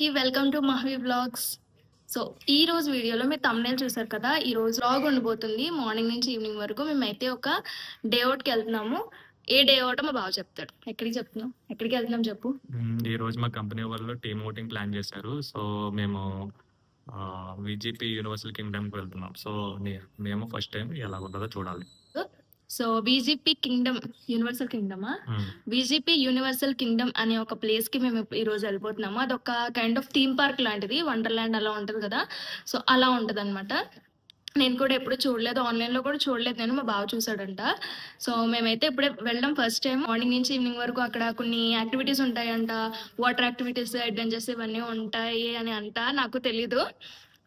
అందరికీ welcome to మహవి blogs. So ఈ రోజు వీడియోలో మీరు thumbnail చూసారు కదా. ఈ రోజు వ్లాగ్ ఉండబోతుంది. మార్నింగ్ నుంచి ఈవినింగ్ వరకు మేమైతే ఒక డే అవుట్కి వెళ్తున్నాము. ఏ డే అవుట్ మా బావ చెప్తాడు. ఎక్కడికి వెళ్తున్నాం చెప్పు. ఈ రోజు మా కంపెనీ వాళ్ళు టీమ్ అవుటింగ్ ప్లాన్ చేశారు. సో మేము విజిపి యూనివర్సల్ కింగ్డమ్కి వెళ్తున్నాం. సో మేము ఫస్ట్ టైం ఎలా ఉంటుందో చూడాలి. సో బీజీపీ కింగ్డమ్ యూనివర్సల్ కింగ్డమా బీజీపీ యూనివర్సల్ కింగ్డమ్ అనే ఒక ప్లేస్ కి మేము ఈ రోజు వెళ్ళిపోతున్నాము. అదొక కైండ్ ఆఫ్ థీమ్ పార్క్ లాంటిది, వండర్లాండ్ అలా ఉంటది కదా. సో అలా ఉంటది అనమాట. నేను కూడా ఎప్పుడు చూడలేదు, ఆన్లైన్లో కూడా చూడలేదు. నేను మా బావ చూసాడంట. సో మేమైతే ఇప్పుడే వెళ్ళడం ఫస్ట్ టైం. మార్నింగ్ నుంచి ఈవినింగ్ వరకు అక్కడ కొన్ని యాక్టివిటీస్ ఉంటాయంట, వాటర్ యాక్టివిటీస్, అడ్వెంచర్స్ ఇవన్నీ ఉంటాయి అని అంట. నాకు తెలీదు.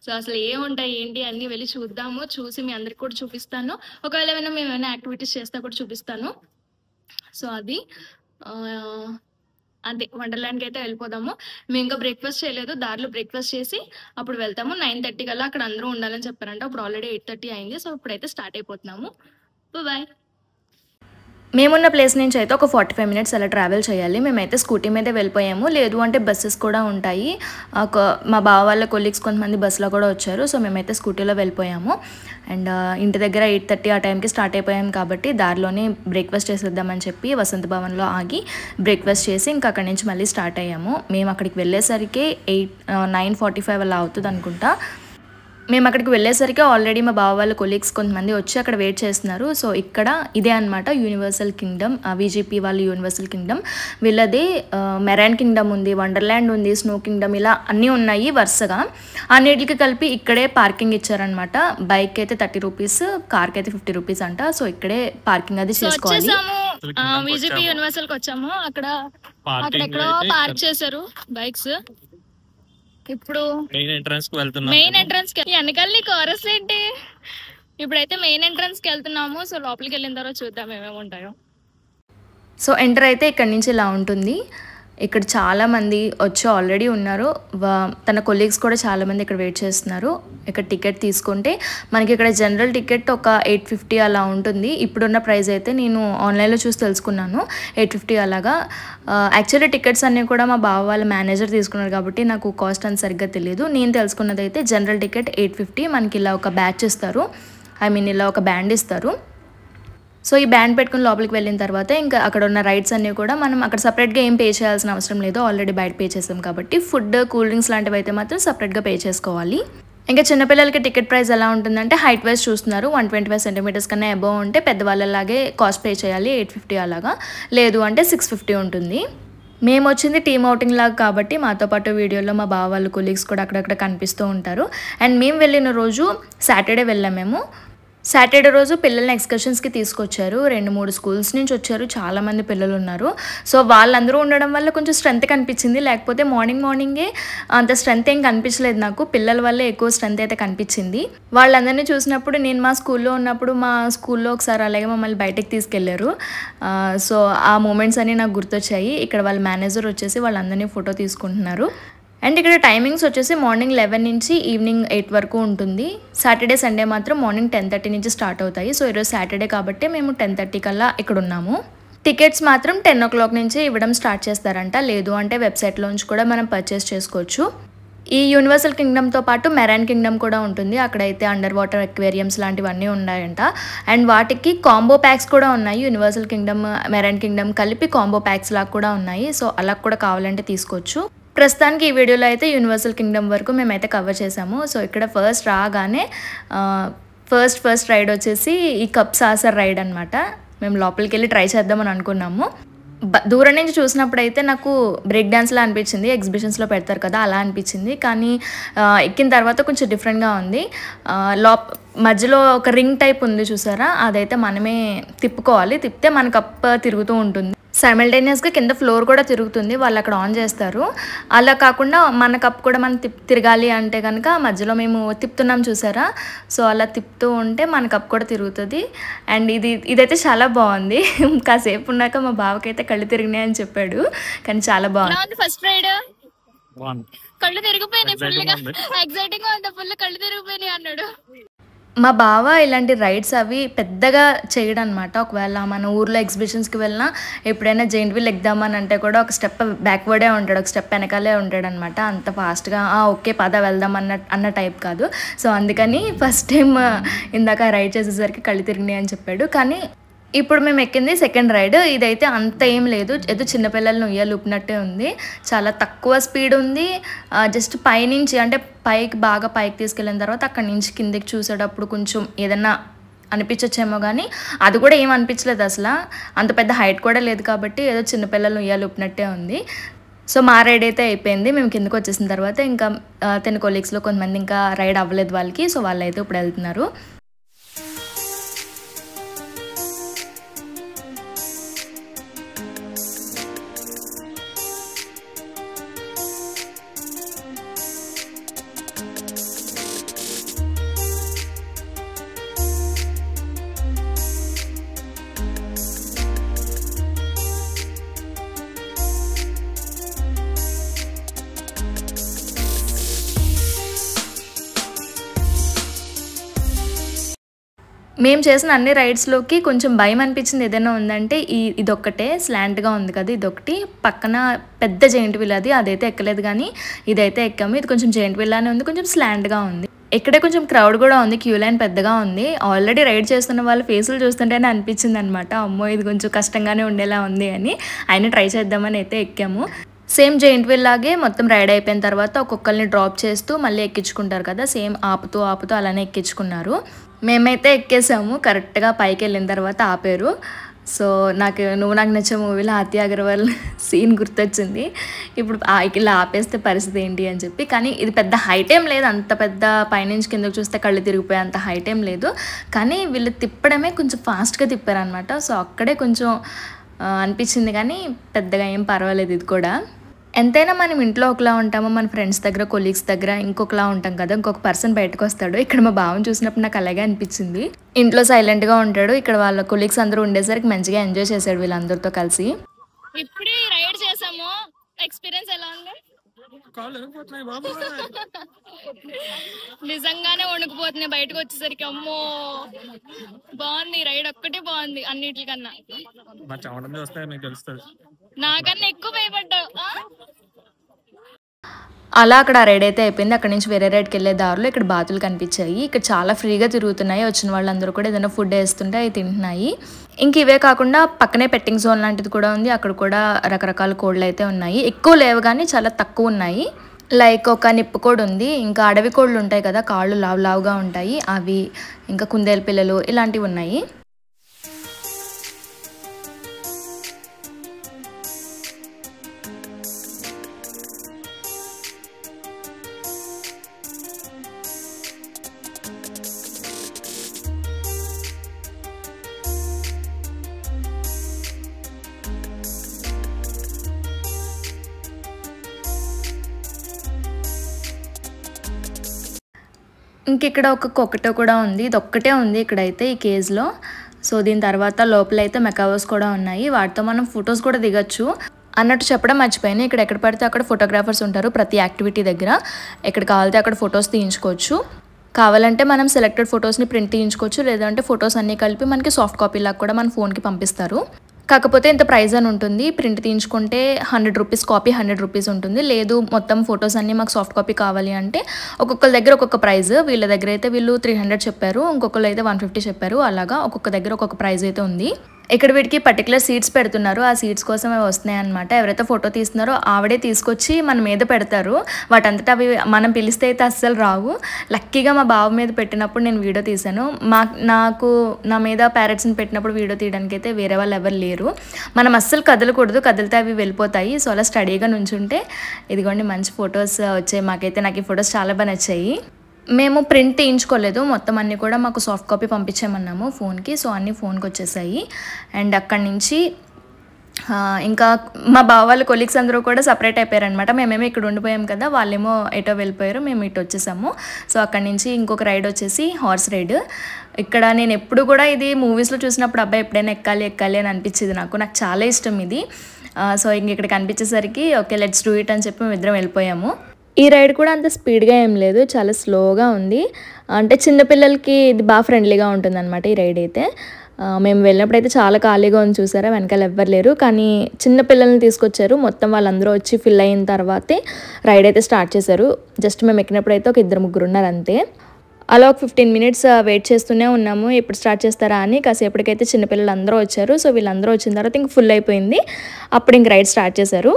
సో అసలు ఏముంటాయి ఏంటి అన్నీ వెళ్ళి చూద్దాము. చూసి మీ అందరికి కూడా చూపిస్తాను. ఒకవేళ మేము ఏమైనా యాక్టివిటీస్ చేస్తా కూడా చూపిస్తాను. సో అది అంతే, వండర్లాండ్కి అయితే వెళ్ళిపోదాము. మేము ఇంకా బ్రేక్ఫాస్ట్ చేయలేదు, దారిలో బ్రేక్ఫాస్ట్ చేసి అప్పుడు వెళ్తాము. 9:30 కల్లా అక్కడ అందరూ ఉండాలని చెప్పారంట. ఇప్పుడు ఆల్రెడీ 8:30 అయింది. సో ఇప్పుడైతే స్టార్ట్ అయిపోతున్నాము. బాయ్. మేమున్న ప్లేస్ నుంచి అయితే ఒక 45 మినిట్స్ అలా ట్రావెల్ చేయాలి. మేమైతే స్కూటీ మీదే వెళ్ళిపోయాము. లేదు అంటే బస్సెస్ కూడా ఉంటాయి. మా బావ వాళ్ళ కొలీగ్స్ కొంతమంది బస్సులో కూడా వచ్చారు. సో మేమైతే స్కూటీలో వెళ్ళిపోయాము. అండ్ ఇంటి దగ్గర 8:30 ఆ టైంకి స్టార్ట్ అయిపోయాము కాబట్టి దారిలోనే బ్రేక్ఫాస్ట్ చేసేద్దామని చెప్పి వసంత భవన్లో ఆగి బ్రేక్ఫాస్ట్ చేసి ఇంకా అక్కడి నుంచి మళ్ళీ స్టార్ట్ అయ్యాము. మేము అక్కడికి వెళ్ళేసరికి 9:45 అలా అవుతుంది అనుకుంటా. మేము అక్కడికి వెళ్ళేసరికి ఆల్రెడీ మా బావ వాళ్ళ కొలీగ్స్ కొంతమంది వచ్చి అక్కడ వెయిట్ చేస్తున్నారు. సో ఇక్కడ ఇదే అనమాట యూనివర్సల్ కింగ్డమ్, విజిపి వాళ్ళ యూనివర్సల్ కింగ్డమ్. వీళ్ళది మెరైన్ కింగ్డమ్ ఉంది, వండర్లాండ్ ఉంది, స్నో కింగ్డమ్, ఇలా అన్నీ ఉన్నాయి వరుసగా. అన్నిటికి కలిపి ఇక్కడే పార్కింగ్ ఇచ్చారనమాట. బైక్ అయితే 30 రూపీస్, కార్కి అయితే 50 రూపీస్ అంట. సో ఇక్కడే పార్కింగ్ అది చేసుకోవాలి. విజిపి యూనివర్సల్ కి వచ్చాము. అక్కడెక్కడో పార్క్ చేశారు బైక్స్. ఇప్పుడు మెయిన్ ఎంట్రన్స్ కి వెనకాల కోరస్ ఏంటి. ఇప్పుడైతే మెయిన్ ఎంట్రన్స్ కి వెళ్తున్నాము. సో లోపలికి వెళ్ళిన తర్వాత చూద్దాం ఏమేమి ఉంటాయో. సో ఎంటర్ అయితే ఇక్కడ నుంచి ఇలా ఉంటుంది. ఇక్కడ చాలామంది వచ్చి ఆల్రెడీ ఉన్నారు. తన కొలీగ్స్ కూడా చాలామంది ఇక్కడ వెయిట్ చేస్తున్నారు. ఇక్కడ టికెట్ తీసుకుంటే మనకి ఇక్కడ జనరల్ టికెట్ ఒక 850 అలా ఉంటుంది. ఇప్పుడున్న ప్రైస్ అయితే నేను ఆన్లైన్లో చూసి తెలుసుకున్నాను, 850 అలాగా. యాక్చువల్లీ టికెట్స్ అన్నీ కూడా మా బావ వాళ్ళ మేనేజర్ తీసుకున్నారు కాబట్టి నాకు కాస్ట్ అని సరిగ్గా తెలియదు. నేను తెలుసుకున్నది అయితే జనరల్ టికెట్ 850. మనకి ఇలా ఒక బ్యాచ్ ఇస్తారు, ఇలా ఒక బ్యాండ్ ఇస్తారు. సో ఈ బ్యాండ్ పెట్టుకుని లోపలికి వెళ్ళిన తర్వాత ఇంకా అక్కడ ఉన్న రైడ్స్ అన్నీ కూడా మనం అక్కడ సపరేట్గా ఏం పే చేయాల్సిన అవసరం లేదు. ఆల్రెడీ బయట పే చేసాం కాబట్టి ఫుడ్, కూల్ డ్రింక్స్ లాంటివి అయితే మాత్రం సపరేట్గా పే చేసుకోవాలి. ఇంకా చిన్నపిల్లలకి టికెట్ ప్రైస్ ఎలా ఉంటుందంటే హైట్ వైజ్ చూస్తున్నారు. 125 సెంటీమీటర్స్ కన్నా అబోవ్ ఉంటే పెద్దవాళ్ళలాగే కాస్ట్ పే చేయాలి, 850 అలాగా. లేదు అంటే 650 ఉంటుంది. మేము వచ్చింది టీమ్ అవుటింగ్ లాగా కాబట్టి మాతో పాటు వీడియోలో మా బావ వాళ్ళ కొలీగ్స్ కూడా అక్కడక్కడ కనిపిస్తూ ఉంటారు. అండ్ మేము వెళ్ళిన రోజు సాటర్డే వెళ్ళాం. మేము సాటర్డే రోజు పిల్లల్ని ఎక్స్కర్షన్స్కి తీసుకొచ్చారు. 2-3 స్కూల్స్ నుంచి వచ్చారు, చాలామంది పిల్లలు ఉన్నారు. సో వాళ్ళందరూ ఉండడం వల్ల కొంచెం స్ట్రెంత్ కనిపించింది. లేకపోతే మార్నింగే అంత స్ట్రెంత్ ఏం కనిపించలేదు నాకు. పిల్లల వల్లే ఎక్కువ స్ట్రెంత్ అయితే కనిపించింది. వాళ్ళందరినీ చూసినప్పుడు నేను మా స్కూల్లో ఉన్నప్పుడు మా స్కూల్లో ఒకసారి అలాగే మమ్మల్ని బయటకు తీసుకెళ్లారు. సో ఆ మూమెంట్స్ అన్నీ నాకు గుర్తొచ్చాయి. ఇక్కడ వాళ్ళ మేనేజర్ వచ్చేసి వాళ్ళందరినీ ఫోటో తీసుకుంటున్నారు. అండ్ ఇక్కడ టైమింగ్స్ వచ్చేసి మార్నింగ్ 11 నుంచి ఈవినింగ్ 8 వరకు ఉంటుంది. సాటర్డే, సండే మాత్రం మార్నింగ్ 10:30 నుంచి స్టార్ట్ అవుతాయి. సో ఈరోజు సాటర్డే కాబట్టి మేము 10:30 కల్లా ఇక్కడ ఉన్నాము. టికెట్స్ మాత్రం 10 o'clock నుంచి ఇవ్వడం స్టార్ట్ చేస్తారంట. లేదు అంటే వెబ్సైట్లోంచి కూడా మనం పర్చేస్ చేసుకోవచ్చు. ఈ యూనివర్సల్ కింగ్డమ్తో పాటు మెరైన్ కింగ్డమ్ కూడా ఉంటుంది. అక్కడైతే అండర్ వాటర్ ఎక్వేరియంస్ లాంటివన్నీ ఉన్నాయంట. అండ్ వాటికి కాంబో ప్యాక్స్ కూడా ఉన్నాయి. యూనివర్సల్ కింగ్డమ్, మెరైన్ కింగ్డమ్ కలిపి కాంబో ప్యాక్స్ లాగా కూడా ఉన్నాయి. సో అలా కూడా కావాలంటే తీసుకోవచ్చు. ప్రస్తుతానికి ఈ వీడియోలో అయితే యూనివర్సల్ కింగ్డమ్ వరకు మేమైతే కవర్ చేసాము. సో ఇక్కడ ఫస్ట్ రాగానే ఫస్ట్ రైడ్ వచ్చేసి ఈ కప్ సాసర్ రైడ్ అనమాట. మేము లోపలికి వెళ్ళి ట్రై చేద్దామని అనుకున్నాము. దూరం నుంచి చూసినప్పుడు అయితే నాకు బ్రేక్ డాన్స్లా అనిపించింది. ఎగ్జిబిషన్స్లో పెడతారు కదా, అలా అనిపించింది. కానీ ఎక్కిన తర్వాత కొంచెం డిఫరెంట్గా ఉంది. మధ్యలో ఒక రింగ్ టైప్ ఉంది చూసారా, అదైతే మనమే తిప్పుకోవాలి. తిప్పితే మన కప్ తిరుగుతూ ఉంటుంది. సైమల్టేనియస్గా కింద ఫ్లోర్ కూడా తిరుగుతుంది, వాళ్ళు అక్కడ ఆన్ చేస్తారు. అలా కాకుండా మన కప్ కూడా మనం తిరగాలి అంటే కనుక మధ్యలో మేము తిప్పుతున్నాం చూసారా, సో అలా తిప్పుతూ ఉంటే మన కప్ కూడా తిరుగుతుంది. అండ్ ఇదైతే చాలా బాగుంది. కాసేపు ఉన్నాక మా బావకైతే కళ్ళు తిరిగినాయి అని చెప్పాడు, కానీ చాలా బాగుంది. ఫస్ట్ రైడ్ కళ్ళు తిరిగిపోయినాయి, ఫుల్గా ఎగ్జైటింగ్ గా ఉంది, ఫుల్ కళ్ళు తిరిగిపోయినాయి అన్నాడు. మా బావ ఇలాంటి రైడ్స్ అవి పెద్దగా చేయడనమాట. ఒకవేళ మన ఊర్లో ఎగ్జిబిషన్స్‌కి వెళ్ళినా ఎప్పుడైనా జెయింట్ వీల్ ఎక్కుదామని అంటే కూడా ఒక స్టెప్ బ్యాక్‌వర్డే ఉంటాడు. ఒక స్టెప్ వెనకాలే ఉంటాడనమాట. అంత ఫాస్ట్‌గా ఓకే పద వెళ్దాం అన్న టైప్ కాదు. సో, అందుకని ఫస్ట్ టైమ్ ఇందాక రైడ్ చేసేసరికి కళ్ళు తిరిగినాయి అని చెప్పాడు. కానీ ఇప్పుడు మేము ఎక్కింది సెకండ్ రైడ్. ఇదైతే అంత ఏం లేదు. ఏదో చిన్న పిల్లల్ని ఉయ్యాలూపినట్టే ఉంది. చాలా తక్కువ స్పీడ్ ఉంది. జస్ట్ పైనుంచి అంటే బాగా పైకి తీసుకెళ్ళిన తర్వాత అక్కడి నుంచి కిందకి చూసేటప్పుడు కొంచెం ఏదన్నా అనిపించొచ్చేమో కానీ అది కూడా ఏం అనిపించలేదు అసలు. అంత పెద్ద హైట్ కూడా లేదు కాబట్టి ఏదో చిన్న పిల్లల్ని ఉయ్యాలూపినట్టే ఉంది. సో, మా రైడ్ అయితే అయిపోయింది. మేము కిందకి వచ్చేసిన తర్వాత ఇంకా 10 కొలీగ్స్‌లో కొంతమంది ఇంకా రైడ్ అవ్వలేదు వాళ్ళకి. సో, వాళ్ళైతే ఇప్పుడు వెళ్తున్నారు. మేము చేసిన అన్ని రైడ్స్‌లోకి కొంచెం భయం అనిపించింది ఏదైనా ఉందంటే ఇదొక్కటే స్లాంట్‌గా ఉంది కదా! ఇదొకటి. పక్కన పెద్ద జెయింట్ వీల్ అదైతే ఎక్కలేదు కానీ ఇదైతే ఎక్కాము. ఇది కొంచెం జెయింట్ వీల్ లానే ఉంది. కొంచెం స్లాంట్‌గా ఉంది. ఇక్కడే కొంచెం క్రౌడ్ కూడా ఉంది. క్యూ లైన్ పెద్దగా ఉంది. ఆల్రెడీ రైడ్ చేస్తున్న వాళ్ళ ఫేసులు చూస్తుంటేనే అనిపించిందనమాట. అమ్మో! ఇది కొంచెం కష్టంగానే ఉండేలా ఉంది అని. అయినా ట్రై చేద్దామని అయితే ఎక్కాము. సేమ్ జెయింట్ వీల్ లాగే మొత్తం రైడ్ అయిపోయిన తర్వాత ఒక్కొక్కరిని డ్రాప్ చేస్తూ మళ్ళీ ఎక్కించుకుంటారు కదా! సేమ్ ఆపుతూ అలానే ఎక్కించుకున్నారు. మేమైతే ఎక్కేసాము. కరెక్ట్‌గా పైకెళ్ళిన తర్వాత ఆపారు. సో, నువ్వు నాకు నచ్చే మూవీలో ఆత్య అగర్వాల్ సీన్ గుర్తొచ్చింది. ఇప్పుడు ఇలా ఆపేస్తే పరిస్థితి ఏంటి అని చెప్పి. కానీ ఇది పెద్ద హైట్ ఏం లేదు. అంత పెద్ద పైనుంచి కిందకి చూస్తే కళ్ళు తిరిగిపోయే అంత హైట్ ఏం లేదు. కానీ వీళ్ళు తిప్పడమే కొంచెం ఫాస్ట్‌గా తిప్పారనమాట. సో, అక్కడే కొంచెం అనిపించింది కానీ పెద్దగా ఏం పర్వాలేదు ఇది కూడా. ఎంతైనా మనం ఇంట్లో ఒకలా ఉంటామో, మన ఫ్రెండ్స్ దగ్గర, కొలీగ్స్ దగ్గర ఇంకొకలా ఉంటాం కదా! ఇంకొక పర్సన్ బయటకు వస్తాడు. ఇక్కడ మా బావని చూసినప్పుడు నాకు అలాగే అనిపించింది. ఇంట్లో సైలెంట్‌గా ఉంటాడు. ఇక్కడ వాళ్ళ కొలీగ్స్ అందరూ ఉండేసరికి మంచిగా ఎంజాయ్ చేశాడు వీళ్ళందరితో కలిసి. ఇప్పుడే రైడ్ చేసాము. ఎక్స్పీరియన్స్ ఎలా ఉంది? నిజంగానే వణుకుపోతున్నాయి బయటకు వచ్చేసరికి. అమ్మో, బాగుంది రైడ్. ఒక్కటే బాగుంది అన్నిటికన్నా. నాకన్నా ఎక్కువ భయపడ్డావు. అలా అక్కడ రైడ్ అయితే అయిపోయింది. అక్కడ నుంచి వేరే రైడ్కి వెళ్ళే దారిలో ఇక్కడ బాతులు కనిపించాయి. ఇక్కడ చాలా ఫ్రీగా తిరుగుతున్నాయి. వచ్చిన వాళ్ళందరూ కూడా ఏదైనా ఫుడ్ వేస్తుంటే అవి తింటున్నాయి. ఇంక ఇవే కాకుండా పక్కనే పెట్టింగ్ జోన్ లాంటిది కూడా ఉంది. అక్కడ కూడా రకరకాల కోళ్ళు అయితే ఉన్నాయి. ఎక్కువ లేవు కానీ చాలా తక్కువ ఉన్నాయి. లైక్ ఒక నిప్పు కోడి ఉంది. ఇంకా అడవి కోళ్ళు ఉంటాయి కదా, కాళ్ళు లావుగా ఉంటాయి అవి. ఇంకా కుందేలు పిల్లలు ఇలాంటివి ఉన్నాయి. ఇంకిక్కడ ఒక కొకటో కూడా ఉంది. ఇది ఒక్కటే ఉంది ఇక్కడైతే ఈ కేజ్‌లో. సో, దీని తర్వాత లోపలైతే మెకావోస్ కూడా ఉన్నాయి. వాటితో మనం ఫొటోస్ కూడా దిగొచ్చు. అన్నట్టు చెప్పడం మర్చిపోయాను. ఇక్కడ ఎక్కడ పడితే అక్కడ ఫోటోగ్రాఫర్స్ ఉంటారు ప్రతి యాక్టివిటీ దగ్గర. ఎక్కడ కావాలితే అక్కడ ఫొటోస్ తీయించుకోవచ్చు. కావాలంటే మనం సెలెక్టెడ్ ఫొటోస్‌ని ప్రింట్ తీయించుకోవచ్చు. లేదంటే ఫొటోస్ అన్నీ కలిపి మనకి సాఫ్ట్ కాపీ లాగా కూడా మన ఫోన్‌కి పంపిస్తారు. కాకపోతే ఇంత ప్రైస్ అని ఉంటుంది. ప్రింట్ తీయించుకుంటే ₹100 కాపీ ₹100 ఉంటుంది. లేదు మొత్తం ఫొటోస్ అన్నీ మాకు సాఫ్ట్ కాపీ కావాలి అంటే ఒక్కొక్కరి దగ్గర ఒక్కొక్క ప్రైస్. వీళ్ళ దగ్గర అయితే వీళ్ళు 300 చెప్పారు. ఇంకొకళ్ళు అయితే 150 చెప్పారు. అలాగా ఒక్కొక్క దగ్గర ఒక్కొక్క ప్రైస్ అయితే ఉంది. ఇక్కడ వీటికి పర్టికులర్ సీట్స్ పెడుతున్నారు. ఆ సీట్స్ కోసం అవి వస్తున్నాయి అనమాట. ఎవరైతే ఫోటో తీస్తున్నారో ఆవిడే తీసుకొచ్చి మన మీద పెడతారు. వాటంతటా అవి మనం పిలిస్తే అయితే అస్సలు రావు. లక్కీగా మా బావ మీద పెట్టినప్పుడు నేను వీడియో తీశాను. నా మీద ప్యారెట్స్ని పెట్టినప్పుడు వీడియో తీయడానికి అయితే వేరే వాళ్ళు ఎవరు లేరు. మనం అస్సలు కదలకూడదు. కదిలితే అవి వెళ్ళిపోతాయి. సో, అలా స్టడీగా నుంచుంటే ఇదిగోండి మంచి ఫొటోస్ వచ్చాయి. నాకు ఈ ఫొటోస్ చాలా బాగా నచ్చాయి. మేము ప్రింట్ తీయించుకోలేదు. మొత్తం అన్నీ కూడా మాకు సాఫ్ట్ కాపీ పంపించామన్నాము ఫోన్కి. సో, అన్నీ ఫోన్కి వచ్చేసాయి. అండ్ అక్కడి నుంచి ఇంకా మా బావ వాళ్ళ కొలీగ్స్ అందరూ కూడా సపరేట్ అయిపోయారనమాట. మేమేమో ఇక్కడ ఉండిపోయాం కదా, వాళ్ళేమో ఎటో వెళ్ళిపోయారు. మేము ఇటు వచ్చేసాము. సో, అక్కడి నుంచి ఇంకొక రైడ్ వచ్చేసి హార్స్ రైడ్. ఇక్కడ నేను ఎప్పుడు కూడా ఇది మూవీస్లో చూసినప్పుడు అబ్బాయి ఎప్పుడైనా ఎక్కాలి అని అనిపించేది నాకు చాలా ఇష్టం ఇది. సో, ఇంక ఇక్కడ కనిపించేసరికి ఓకే లెట్స్ డూ ఇట్ అని చెప్పి మేము ఇద్దరం వెళ్ళిపోయాము. ఈ రైడ్ కూడా అంత స్పీడ్గా ఏం లేదు, చాలా స్లోగా ఉంది. అంటే చిన్నపిల్లలకి ఇది బాగా ఫ్రెండ్లీగా ఉంటుందన్నమాట ఈ రైడ్ అయితే. మేము వెళ్ళినప్పుడైతే చాలా ఖాళీగా ఉంది చూసారా, వెనకాల ఎవ్వరు లేరు. కానీ చిన్న పిల్లల్ని తీసుకొచ్చారు, మొత్తం వాళ్ళందరూ వచ్చి ఫిల్ అయిన తర్వాతే రైడ్ అయితే స్టార్ట్ చేశారు. జస్ట్ మేము ఎక్కినప్పుడైతే ఒక 2-3 ఉన్నారు అంతే. అలా ఒక 15 మినిట్స్ వెయిట్ చేస్తూనే ఉన్నాము, ఎప్పుడు స్టార్ట్ చేస్తారా అని. కాసేపటికైతే చిన్నపిల్లలు అందరూ వచ్చారు. సో వీళ్ళందరూ వచ్చిన తర్వాత ఇంక ఫుల్ అయిపోయింది. అప్పుడు ఇంక రైడ్ స్టార్ట్ చేశారు.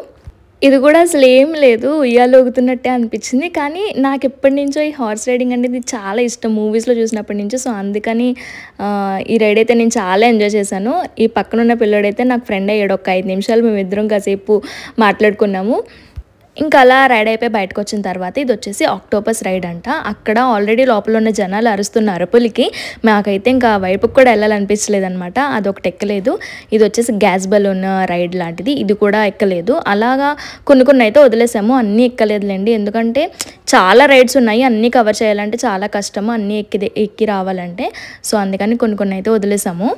ఇది కూడా అసలు ఏం లేదు, ఉయ్యాలు ఊగుతున్నట్టే అనిపించింది. కానీ నాకు ఎప్పటి నుంచో ఈ హార్స్ రైడింగ్ అనేది చాలా ఇష్టం, మూవీస్లో చూసినప్పటి నుంచి. సో అందుకని ఈ రైడ్ అయితే నేను చాలా ఎంజాయ్ చేశాను. ఈ పక్కన ఉన్న పిల్లోడైతే నాకు ఫ్రెండ్ అయ్యాడు. ఒక 5 నిమిషాలు మేమిద్దరం కాసేపు మాట్లాడుకున్నాము. ఇంకా అలా రైడ్ అయిపోయి బయటకు వచ్చిన తర్వాత ఇది వచ్చేసి ఆక్టోపస్ రైడ్ అంట. అక్కడ ఆల్రెడీ లోపల ఉన్న జనాలు అరుస్తున్న అరుపులకి మాకైతే ఇంకా వైపుకి కూడా వెళ్ళాలనిపించలేదు అనమాట. అదొకటి ఎక్కలేదు. ఇది వచ్చేసి గ్యాస్ బలూన్ రైడ్ లాంటిది, ఇది కూడా ఎక్కలేదు. అలాగా కొన్ని అయితే వదిలేసాము, అన్నీ ఎక్కలేదులేండి. ఎందుకంటే చాలా రైడ్స్ ఉన్నాయి, అన్నీ కవర్ చేయాలంటే చాలా కష్టము, అన్నీ ఎక్కి రావాలంటే. సో అందుకని కొన్ని అయితే వదిలేసాము.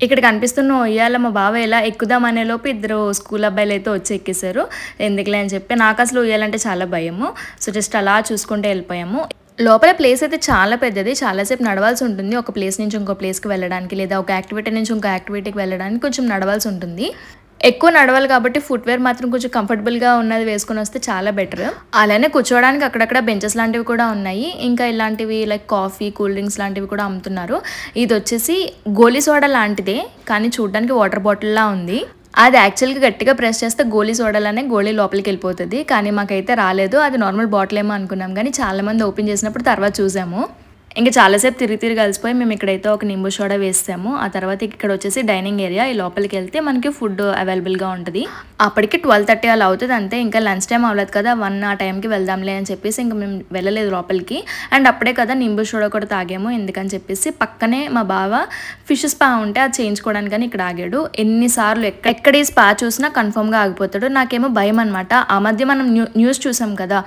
ఇక్కడ కనిపిస్తున్న ఉయ్యాల మా బావ ఎలా ఎక్కుదామనే లోపు 2 స్కూల్ అబ్బాయిలు అయితే వచ్చి ఎక్కేశారు. ఎందుకులే అని చెప్పి, నాకు అసలు ఉయ్యాలంటే చాలా భయము. సో జస్ట్ అలా చూసుకుంటే వెళ్ళిపోయాము. లోపల ప్లేస్ అయితే చాలా పెద్దది, చాలాసేపు నడవాల్సి ఉంటుంది. ఒక ప్లేస్ నుంచి ఇంకో ప్లేస్కి వెళ్ళడానికి, లేదా ఒక యాక్టివిటీ నుంచి ఇంకో యాక్టివిటీకి వెళ్ళడానికి కొంచెం నడవాల్సి ఉంటుంది. ఎక్కువ నడవాలి కాబట్టి ఫుట్వేర్ మాత్రం కొంచెం కంఫర్టబుల్గా ఉన్నది వేసుకొని వస్తే చాలా బెటర్. అలానే కూర్చోవడానికి అక్కడక్కడ బెంచెస్ లాంటివి కూడా ఉన్నాయి. ఇంకా ఇలాంటివి లైక్ కాఫీ, కూల్ డ్రింక్స్ లాంటివి కూడా అమ్ముతున్నారు. ఇది వచ్చేసి గోలీ సోడా లాంటిదే, కానీ చూడడానికి వాటర్ బాటిల్లా ఉంది. అది యాక్చువల్గా గట్టిగా ప్రెస్ చేస్తే గోలీ సోడాలనే గోళీ లోపలికి వెళ్ళిపోతుంది. కానీ మాకైతే రాలేదు, అది నార్మల్ బాటిల్ ఏమో అనుకున్నాం. కానీ చాలామంది ఓపెన్ చేసినప్పుడు తర్వాత చూసాము. ఇంకా చాలాసేపు తిరిగి కలిసిపోయి మేము ఇక్కడైతే ఒక నింబు సోడా వేస్తాము. ఆ తర్వాత ఇక్కడ వచ్చేసి డైనింగ్ ఏరియా, ఈ లోపలికి వెళ్తే మనకి ఫుడ్ అవైలబుల్గా ఉంటుంది. అప్పటికి 12:30 అలా అవుతుంది అంతే. ఇంకా లంచ్ టైం అవ్వలేదు కదా, 1 ఆ టైంకి వెళ్దాంలే అని చెప్పేసి ఇంకా మేము వెళ్ళలేదు లోపలికి. అండ్ అప్పుడే కదా నింబు సోడా కూడా తాగాము, ఎందుకని చెప్పేసి పక్కనే మా బావ ఫిష్ స్పా ఉంటే అది చేయించుకోవడానికని ఇక్కడ ఆగాడు. ఎన్నిసార్లు ఎక్కడ ఈ స్పా చూసినా కన్ఫర్మ్గా ఆగిపోతాడు. నాకేమో భయం అనమాట. ఆ మధ్య మనం న్యూస్ చూసాం కదా,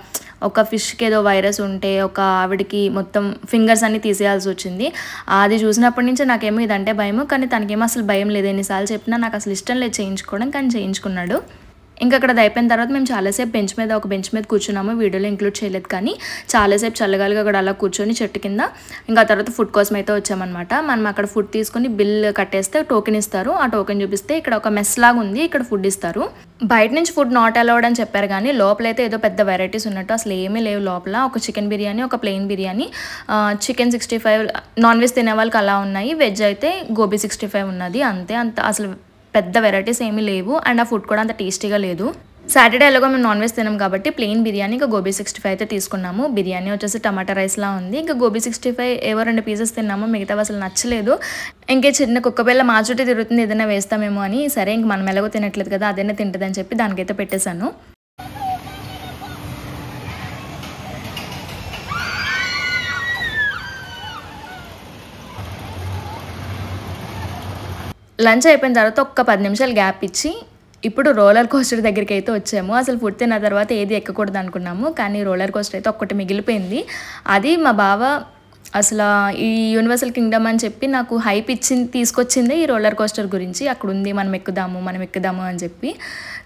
ఒక ఫిష్కి ఏదో వైరస్ ఉంటే ఒక ఆవిడకి మొత్తం ఫింగర్స్ అన్ని తీసేయాల్సి వచ్చింది. అది చూసినప్పటి నుంచి నాకేమో ఇదంటే భయము. కానీ తనకేమో అసలు భయం లేదు. ఎన్నిసార్లు చెప్పినా నాకు అసలు ఇష్టం లేదు చేయించుకోవడం, కానీ చేయించుకున్నాడు. ఇంకా అక్కడ అది అయిపోయిన తర్వాత మేము చాలాసేపు ఒక బెంచ్ మీద కూర్చున్నాము. వీడియోలో ఇంక్లూడ్ చేయలేదు, కానీ చాలాసేపు చల్లగాలిగా అక్కడ అలా కూర్చొని చెట్టు కింద. ఇంకా తర్వాత ఫుడ్ కోసం అయితే వచ్చామన్నమాట. మనం అక్కడ ఫుడ్ తీసుకొని బిల్ కట్టేస్తే టోకెన్ ఇస్తారు. ఆ టోకెన్ చూపిస్తే ఇక్కడ ఒక మెస్ లాగా ఉంది, ఇక్కడ ఫుడ్ ఇస్తారు. బయట నుంచి ఫుడ్ నాట్ అలౌడ్ అని చెప్పారు, కానీ లోపలైతే ఏదో పెద్ద వెరైటీస్ ఉన్నట్టు అసలు ఏమీ లేవు లోపల. ఒక చికెన్ బిర్యానీ, ఒక plain biryani, chicken 65, non veg తినే వాళ్ళకి అలా ఉన్నాయి. వెజ్ అయితే గోబీ 65 ఉన్నది అంతే. అంత అసలు పెద్ద వెరైటీస్ ఏమీ లేవు. అండ్ ఆ ఫుడ్ కూడా అంత టేస్టీగా లేదు. సాటర్డే ఎలాగో మేము నాన్ వెజ్ తినాం కాబట్టి ప్లెయిన్ బిర్యానీ ఇంకా గోబీ 65 అయితే తీసుకున్నాము. బిర్యానీ వచ్చేసి టమాటా రైస్లా ఉంది. ఇంకా గోబీ 65 ఏవో 2 పీసెస్ తిన్నాము, మిగతావి అసలు నచ్చలేదు. ఇంకే చిన్న కుక్కపిల్ల మా చుట్టూ తిరుగుతుంది, ఏదైనా వేస్తామేమో అని. సరే ఇంక మనం ఎలాగో తినట్లేదు కదా, అదైనా తింటుందని చెప్పి దానికైతే పెట్టేశాను. లంచ్ అయిపోయిన తర్వాత ఒక్క 10 నిమిషాలు గ్యాప్ ఇచ్చి ఇప్పుడు రోలర్ కోస్టర్ దగ్గరికి అయితే వచ్చాము. అసలు ఫుడ్ తిన్న తర్వాత ఏది ఎక్కకూడదు అనుకున్నాము, కానీ రోలర్ కోస్టర్ అయితే ఒక్కటి మిగిలిపోయింది. అది మా బావ అసలు ఈ యూనివర్సల్ కింగ్డమ్ అని చెప్పి నాకు హైప్ తీసుకొచ్చింది ఈ రోలర్ కోస్టర్ గురించి. అక్కడ ఉంది, మనం ఎక్కుదాము అని చెప్పి.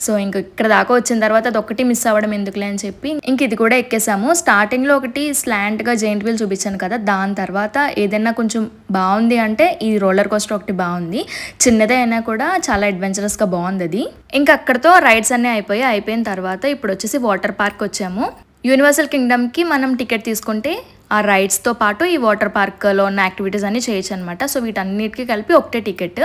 సో ఇంక ఇక్కడ దాకా వచ్చిన తర్వాత అది ఒక్కటి మిస్ అవ్వడం ఎందుకులే అని చెప్పి ఇంక ఇది కూడా ఎక్కేసాము. స్టార్టింగ్లో ఒకటి స్లాంట్గా జెయింట్ వీల్ చూపించాను కదా, దాని తర్వాత ఏదైనా కొంచెం బాగుంది అంటే ఈ రోలర్ కోస్టర్ ఒకటి బాగుంది. చిన్నదే అయినా కూడా చాలా అడ్వెంచరస్గా బాగుంది అది. ఇంకా అక్కడతో రైడ్స్ అన్నీ అయిపోయిన తర్వాత ఇప్పుడు వచ్చేసి వాటర్ పార్క్ వచ్చాము. యూనివర్సల్ కింగ్డమ్కి మనం టికెట్ తీసుకుంటే ఆ రైడ్స్తో పాటు ఈ వాటర్ పార్క్లో ఉన్న యాక్టివిటీస్ అన్నీ చేయొచ్చు అనమాట. సో వీటన్నిటికీ కలిపి ఒకటే టికెట్.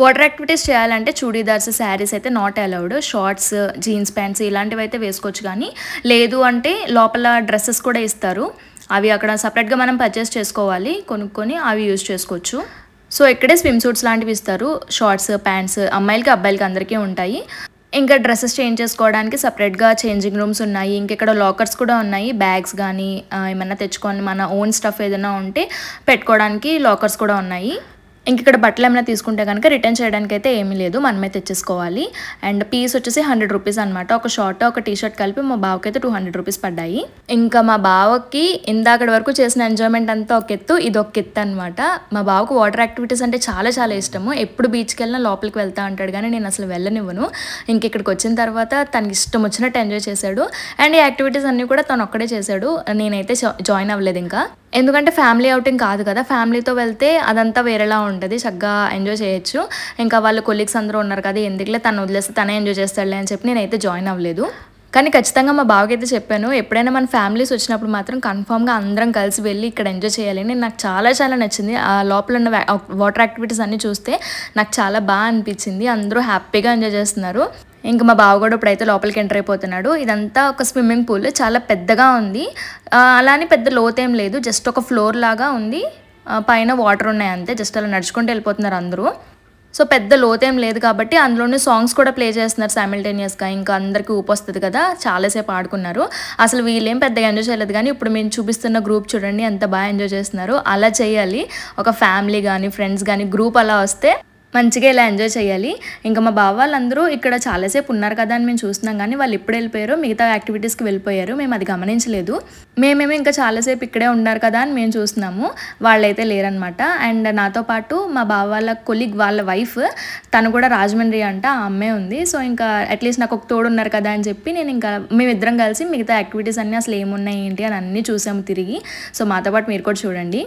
వాటర్ యాక్టివిటీస్ చేయాలంటే చూడీదార్స్, శారీస్ అయితే not allowed. Shorts, jeans pants ఇలాంటివి అయితే వేసుకోవచ్చు, కానీ లేదు అంటే లోపల డ్రెస్సెస్ కూడా ఇస్తారు. అవి అక్కడ సపరేట్గా మనం పర్చేస్ చేసుకోవాలి, కొనుక్కొని అవి యూజ్ చేసుకోవచ్చు. సో ఇక్కడే స్విమ్ సూట్స్ లాంటివి ఇస్తారు, షార్ట్స్, ప్యాంట్స్ అమ్మాయిలకి అబ్బాయిలకి అందరికీ ఉంటాయి. ఇంకా డ్రెస్సెస్ చేంజ్ చేసుకోవడానికి సపరేట్గా చేంజింగ్ రూమ్స్ ఉన్నాయి. ఇంకెక్కడ లాకర్స్ కూడా ఉన్నాయి. బ్యాగ్స్ కానీ ఏమైనా తెచ్చుకొని మన ఓన్ స్టఫ్ ఏదైనా ఉంటే పెట్టుకోవడానికి లాకర్స్ కూడా ఉన్నాయి. ఇంక ఇక్కడ బట్టలు ఏమైనా తీసుకుంటే కనుక రిటర్న్ చేయడానికి అయితే ఏమీ లేదు, మనమే తెచ్చేసుకోవాలి. అండ్ పీస్ వచ్చేసి 100 రూపీస్ అనమాట. ఒక షార్ట్ ఒక టీ షర్ట్ కలిపి మా బావకి అయితే 200 రూపీస్ పడ్డాయి. ఇంకా మా బావకి ఇందాకటి వరకు చేసిన ఎంజాయ్మెంట్ అంతా ఒక ఎత్తు, ఇది ఒక ఎత్తు అనమాట. మా బావకు వాటర్ యాక్టివిటీస్ అంటే చాలా చాలా ఇష్టము. ఎప్పుడు బీచ్కి వెళ్ళినా లోపలికి వెళ్తా అంటాడు, కానీ నేను అసలు వెళ్ళనివ్వను. ఇంక ఇక్కడికి వచ్చిన తర్వాత తనకి ఇష్టం వచ్చినట్టు ఎంజాయ్ చేశాడు. అండ్ ఈ యాక్టివిటీస్ అన్నీ కూడా తను ఒక్కడే చేశాడు, నేనైతే జాయిన్ అవ్వలేదు ఇంకా. ఎందుకంటే ఫ్యామిలీ అవుటింగ్ కాదు కదా, ఫ్యామిలీతో వెళ్తే అదంతా వేరేలా ఉంటుంది, చక్కగా ఎంజాయ్ చేయొచ్చు. ఇంకా వాళ్ళ కొలీగ్స్ అందరూ ఉన్నారు కదా, ఎందుకులే తను వదిలేస్తే తనే ఎంజాయ్ చేస్తాడులే అని చెప్పి నేనైతే జాయిన్ అవ్వలేదు. కానీ ఖచ్చితంగా మా బావకి అయితే చెప్పాను, ఎప్పుడైనా మన ఫ్యామిలీస్ వచ్చినప్పుడు మాత్రం కన్ఫామ్గా అందరం కలిసి వెళ్ళి ఇక్కడ ఎంజాయ్ చేయాలని. నాకు చాలా చాలా నచ్చింది. ఆ లోపల ఉన్న వాటర్ యాక్టివిటీస్ అన్నీ చూస్తే నాకు చాలా బాగా అనిపించింది. అందరూ హ్యాపీగా ఎంజాయ్ చేస్తున్నారు. ఇంకా మా బావ కూడా ఇప్పుడైతే లోపలికి ఎంటర్ అయిపోతున్నాడు. ఇదంతా ఒక స్విమ్మింగ్ పూల్, చాలా పెద్దగా ఉంది. అలానే పెద్ద లోతేం లేదు, జస్ట్ ఒక ఫ్లోర్ లాగా ఉంది. పైన వాటర్ ఉన్నాయి అంతే, జస్ట్ అలా నడుచుకుంటూ వెళ్ళిపోతున్నారు అందరూ. సో పెద్ద లోతేం లేదు కాబట్టి అందులోనే సాంగ్స్ కూడా ప్లే చేస్తున్నారు సైమిల్టేనియస్గా. ఇంకా అందరికీ ఊపు వస్తుంది కదా, చాలాసేపు ఆడుకున్నారు. అసలు వీళ్ళేం పెద్దగా ఎంజాయ్ చేయలేదు, కానీ ఇప్పుడు మేము చూపిస్తున్న గ్రూప్ చూడండి ఎంత బాగా ఎంజాయ్ చేస్తున్నారు. అలా చేయాలి, ఒక ఫ్యామిలీ కానీ ఫ్రెండ్స్ కానీ గ్రూప్ అలా వస్తే మంచిగా ఇలా ఎంజాయ్ చేయాలి. ఇంకా మా బావ వాళ్ళందరూ ఇక్కడ చాలాసేపు ఉన్నారు కదా అని మేము చూస్తున్నాం, కానీ వాళ్ళు ఎప్పుడు వెళ్ళిపోయారో మిగతా యాక్టివిటీస్కి వెళ్ళిపోయారు. మేము అది గమనించలేదు. మేమేమో ఇంకా చాలాసేపు ఇక్కడే ఉన్నారు కదా అని మేము చూస్తున్నాము, వాళ్ళైతే లేరనమాట. అండ్ నాతో పాటు మా బావ వాళ్ళ కొలీగ్ వాళ్ళ వైఫ్, తను కూడా రాజమండ్రి అంట, ఆ అమ్మే ఉంది. సో ఇంకా అట్లీస్ట్ నాకు ఒక తోడు ఉన్నారు కదా అని చెప్పి నేను ఇంకా మేమిద్దరం కలిసి మిగతా యాక్టివిటీస్ అన్నీ అసలు ఏమున్నాయి ఏంటి అని అన్నీ చూసాము తిరిగి. సో మాతో పాటు మీరు కూడా చూడండి.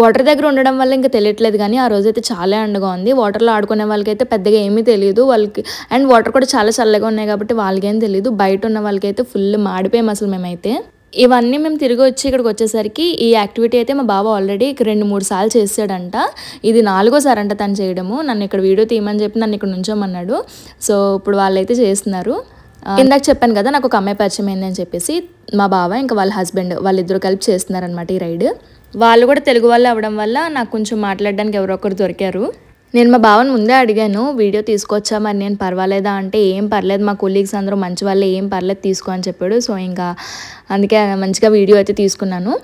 వాటర్ దగ్గర ఉండడం వల్ల ఇంకా తెలియట్లేదు, కానీ ఆ రోజైతే చాలా ఎండగా ఉంది. వాటర్లో ఆడుకునే వాళ్ళకైతే పెద్దగా ఏమీ తెలియదు వాళ్ళకి. అండ్ వాటర్ కూడా చాలా చల్లగా ఉన్నాయి కాబట్టి వాళ్ళకేం తెలియదు. బయట ఉన్న వాళ్ళకైతే ఫుల్ మాడిపోయాం అసలు మేమైతే. ఇవన్నీ మేము తిరిగి వచ్చి ఇక్కడికి వచ్చేసరికి ఈ యాక్టివిటీ అయితే మా బావ ఆల్రెడీ 2-3 సార్లు చేసాడంట. ఇది 4వ సారి అంట తను చేయడము. నన్ను ఇక్కడ వీడియో తీయమని చెప్పి నన్ను ఇక్కడ నుంచోమన్నాడు. సో ఇప్పుడు వాళ్ళైతే చేస్తున్నారు. ఇందాక చెప్పాను కదా నాకు ఒక అమ్మాయి పరిచయం అయింది అని చెప్పేసి, మా బావ ఇంకా వాళ్ళ హస్బెండ్ వాళ్ళిద్దరూ కలిపి చేస్తున్నారనమాట ఈ రైడ్. వాళ్ళు కూడా తెలుగు వాళ్ళు అవ్వడం వల్ల నాకు కొంచెం మాట్లాడడానికి ఎవరో ఒకరు దొరికారు. నేను మా బావని ముందే అడిగాను, వీడియో తీసుకొచ్చా మరి నేను పర్వాలేదా అంటే, ఏం పర్లేదు మా కొలీగ్స్ అందరూ మంచి వాళ్ళే, ఏం పర్లేదు తీసుకో అని చెప్పాడు. సో ఇంకా అందుకే మంచిగా వీడియో అయితే తీసుకున్నాను.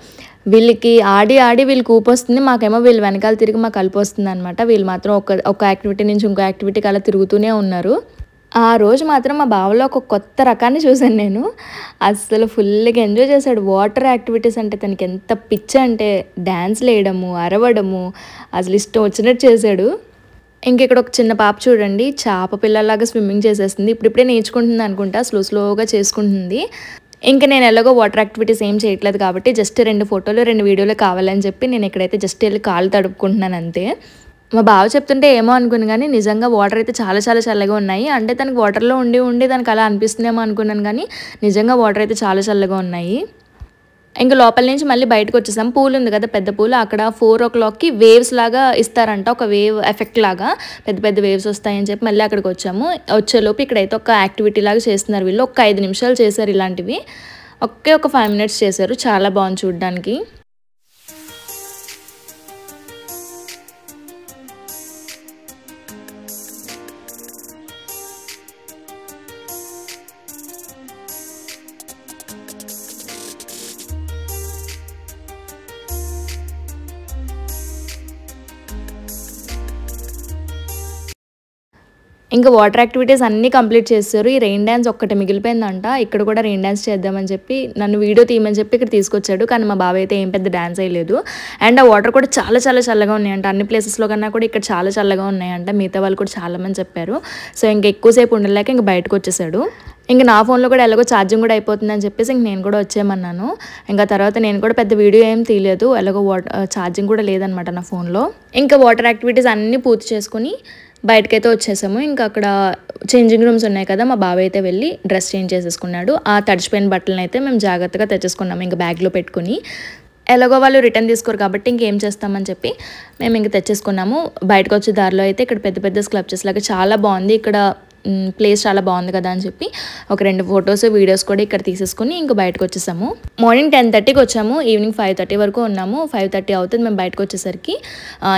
వీళ్ళకి ఆడి ఆడి వీళ్ళకి ఊపు వస్తుంది, మాకేమో వీళ్ళు వెనకాల తిరిగి మాకు కలిపి వస్తుంది అనమాట. వీళ్ళు మాత్రం ఒక యాక్టివిటీ నుంచి ఇంకో యాక్టివిటీకి అలా తిరుగుతూనే ఉన్నారు. ఆ రోజు మాత్రం మా బావలో ఒక కొత్త రకాన్ని చూశాను నేను. అసలు ఫుల్గా ఎంజాయ్ చేశాడు. వాటర్ యాక్టివిటీస్ అంటే తనకి ఎంత పిచ్చి అంటే డ్యాన్స్లు వేయడము, అరవడము, అసలు ఇష్టం వచ్చినట్టు చేశాడు. ఇంకెక్కడ ఒక చిన్న పాప చూడండి, చేప పిల్లలాగా స్విమ్మింగ్ చేసేస్తుంది. ఇప్పుడిప్పుడే నేర్చుకుంటుంది అనుకుంటా, స్లోగా చేసుకుంటుంది. ఇంకా నేను ఎలాగో వాటర్ యాక్టివిటీస్ ఏం చేయట్లేదు కాబట్టి జస్ట్ 2 ఫోటోలు 2 వీడియోలు కావాలని చెప్పి నేను ఇక్కడైతే జస్ట్ వెళ్ళి కాళ్ళు తడుపుకుంటున్నాను అంతే. మా బావ చెప్తుంటే ఏమో అనుకున్నాను, కానీ నిజంగా వాటర్ అయితే చాలా చాలా చల్లగా ఉన్నాయి. అంటే తనకి వాటర్లో ఉండి దానికి అలా అనిపిస్తుందేమో అనుకున్నాను, కానీ నిజంగా వాటర్ అయితే చాలా చల్లగా ఉన్నాయి. ఇంకా లోపల నుంచి మళ్ళీ బయటకు వచ్చేసాం. పూల్ ఉంది కదా పెద్ద పూల్, అక్కడ 4 o'clockకి వేవ్స్ లాగా ఇస్తారంట, ఒక వేవ్ ఎఫెక్ట్ లాగా పెద్ద పెద్ద వేవ్స్ వస్తాయని చెప్పి మళ్ళీ అక్కడికి వచ్చాము. వచ్చేలోపు ఇక్కడైతే ఒక యాక్టివిటీ లాగా చేస్తున్నారు వీళ్ళు. ఒక 5 నిమిషాలు చేశారు ఇలాంటివి, ఒక 5 minutes చేశారు. చాలా బాగుంది చూడడానికి. ఇంకా వాటర్ యాక్టివిటీస్ అన్నీ కంప్లీట్ చేస్తారు. ఈ రెయిన్ డ్యాన్స్ ఒక్కటి మిగిలిపోయిందంట. ఇక్కడ కూడా రెయిన్ డ్యాన్స్ చేద్దామని చెప్పి నన్ను వీడియో తీయమని చెప్పి ఇక్కడ తీసుకొచ్చాడు, కానీ మా బావ అయితే ఏం పెద్ద డ్యాన్స్ అయ్యలేదు. అండ్ ఆ వాటర్ కూడా చాలా చాలా చల్లగా ఉన్నాయంట. అన్ని ప్లేసెస్లో కన్నా కూడా ఇక్కడ చాలా చల్లగా ఉన్నాయంట. మిగతా వాళ్ళు కూడా చాలామంది చెప్పారు. సో ఇంకా ఎక్కువసేపు ఉండలేక ఇంకా బయటకు వచ్చేసాడు. ఇంకా నా ఫోన్లో కూడా ఎలాగో ఛార్జింగ్ కూడా అయిపోతుందని చెప్పేసి ఇంక నేను కూడా వచ్చేయమన్నాను. ఇంకా తర్వాత నేను కూడా పెద్ద వీడియో ఏం తీయలేదు, ఎలాగో ఛార్జింగ్ కూడా లేదనమాట నా ఫోన్లో. ఇంకా వాటర్ యాక్టివిటీస్ అన్నీ పూర్తి చేసుకొని బయటకైతే వచ్చేసాము. ఇంకా అక్కడ చేంజింగ్ రూమ్స్ ఉన్నాయి కదా, మా బావ అయితే వెళ్ళి డ్రెస్ చేంజ్ చేసేసుకున్నాడు. ఆ తడిచిపోయిన బట్టలను అయితే మేము జాగ్రత్తగా తెచ్చేసుకున్నాము ఇంకా బ్యాగ్లో పెట్టుకుని. ఎలాగో వాళ్ళు రిటర్న్ తీసుకోరు కాబట్టి ఇంకేం చేస్తామని చెప్పి మేము ఇంక తెచ్చేసుకున్నాము. బయటకు వచ్చే దారిలో అయితే ఇక్కడ పెద్ద పెద్ద స్కల్ప్చర్స్ లాగా చాలా బాగుంది. ఇక్కడ ప్లేస్ చాలా బాగుంది కదా అని చెప్పి ఒక 2 ఫొటోస్ వీడియోస్ కూడా ఇక్కడ తీసేసుకుని ఇంక బయటకు వచ్చేసాము. మార్నింగ్ 10:30కి వచ్చాము, ఈవినింగ్ 5:30 వరకు ఉన్నాము. 5:30 అవుతుంది మేము బయటకు వచ్చేసరికి.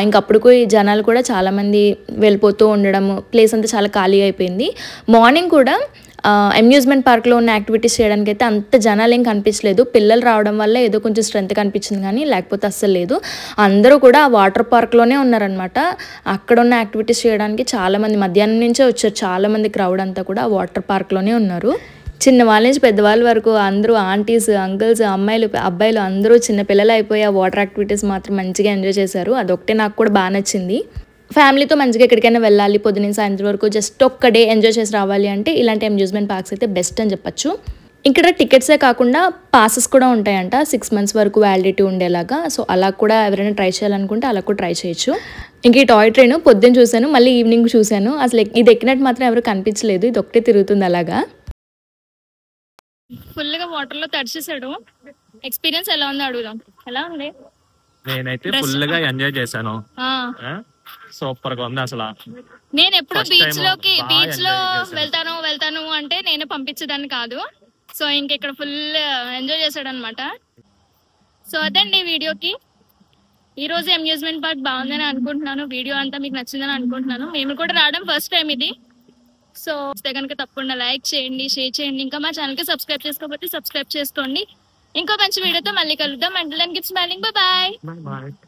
ఇంకప్పుడు జనాలు కూడా చాలామంది వెళ్ళిపోతూ ఉండడము, ప్లేస్ అంతా చాలా ఖాళీ అయిపోయింది. మార్నింగ్ కూడా అమ్యూజ్మెంట్ పార్క్లో ఉన్న యాక్టివిటీస్ చేయడానికి అయితే అంత జనాలు ఏం కనిపించలేదు. పిల్లలు రావడం వల్ల ఏదో కొంచెం స్ట్రెంత్ కనిపించింది కానీ లేకపోతే అస్సలు లేదు. అందరూ కూడా వాటర్ పార్క్లోనే ఉన్నారనమాట. అక్కడ ఉన్న యాక్టివిటీస్ చేయడానికి చాలామంది మధ్యాహ్నం నుంచే వచ్చారు. చాలామంది క్రౌడ్ అంతా కూడా వాటర్ పార్క్లోనే ఉన్నారు. చిన్నవాళ్ళ నుంచి పెద్దవాళ్ళ వరకు అందరూ ఆంటీస్, అంకుల్స్, అమ్మాయిలు, అబ్బాయిలు అందరూ చిన్నపిల్లలు అయిపోయి ఆ వాటర్ యాక్టివిటీస్ మాత్రం మంచిగా ఎంజాయ్ చేశారు. అదొకటే నాకు కూడా బాగా నచ్చింది. ఫ్యామిలీతో మంచిగా ఎక్కడికైనా వెళ్ళాలి, పొద్దున్న సాయంత్రం వరకు జస్ట్ ఒక్క డే ఎంజాయ్ చేసి రావాలి అంటే ఇలాంటి అమ్యూజ్మెంట్ పార్క్స్ అయితే బెస్ట్ అని చెప్పచ్చు. ఇక్కడ టికెట్సే కాకుండా పాసెస్ కూడా ఉంటాయంట, 6 months వరకు వ్యాలిడిటీ ఉండేలాగా. సో అలా కూడా ఎవరైనా ట్రై చేయాలనుకుంటే అలా కూడా ట్రై చేయొచ్చు. ఇంక ఈ టాయ్ ట్రైన్ పొద్దున్న చూశాను, మళ్ళీ ఈవినింగ్ చూశాను. అసలు ఇది ఎక్కినట్టు మాత్రం ఎవరు కనిపించలేదు, ఇది ఒకటే తిరుగుతుంది అలాగా. ఫుల్గా వాటర్లో తడిచేసాడు. ఎక్స్పీరియన్స్ ఎలా ఉంది అడుగుదాం. ఎలా ఉంది? నేనైతే ఫుల్ గా ఎంజాయ్ చేశాను. సూపర్ గా ఉంది అసలు. నేను ఎప్పుడు First బీచ్ time లోకి బాగా బీచ్ లో enjoy చేశాను. వెళ్తాను అంటే నేనే పంపించేదాన్ని కాదు. సో ఇంకెక్కడ ఫుల్ ఎంజాయ్ చేశాడు అనమాట. సో అదండి వీడియోకి. ఈ రోజు అమ్యూజ్మెంట్ పార్క్ బాగుందని అనుకుంటున్నాను. వీడియో అంతా మీకు నచ్చిందని అనుకుంటున్నాను. మేము కూడా రావడం ఫస్ట్ టైం ఇది. సో కనుక తప్పకుండా లైక్ చేయండి, షేర్ చేయండి. ఇంకా మా ఛానల్ కి సబ్స్క్రైబ్ చేసుకోకపోతే సబ్స్క్రైబ్ చేసుకోండి. ఇంకో మంచి వీడియోతో మళ్ళీ కలుద్దాం. Until then keep smiling. Bye bye. Bye bye.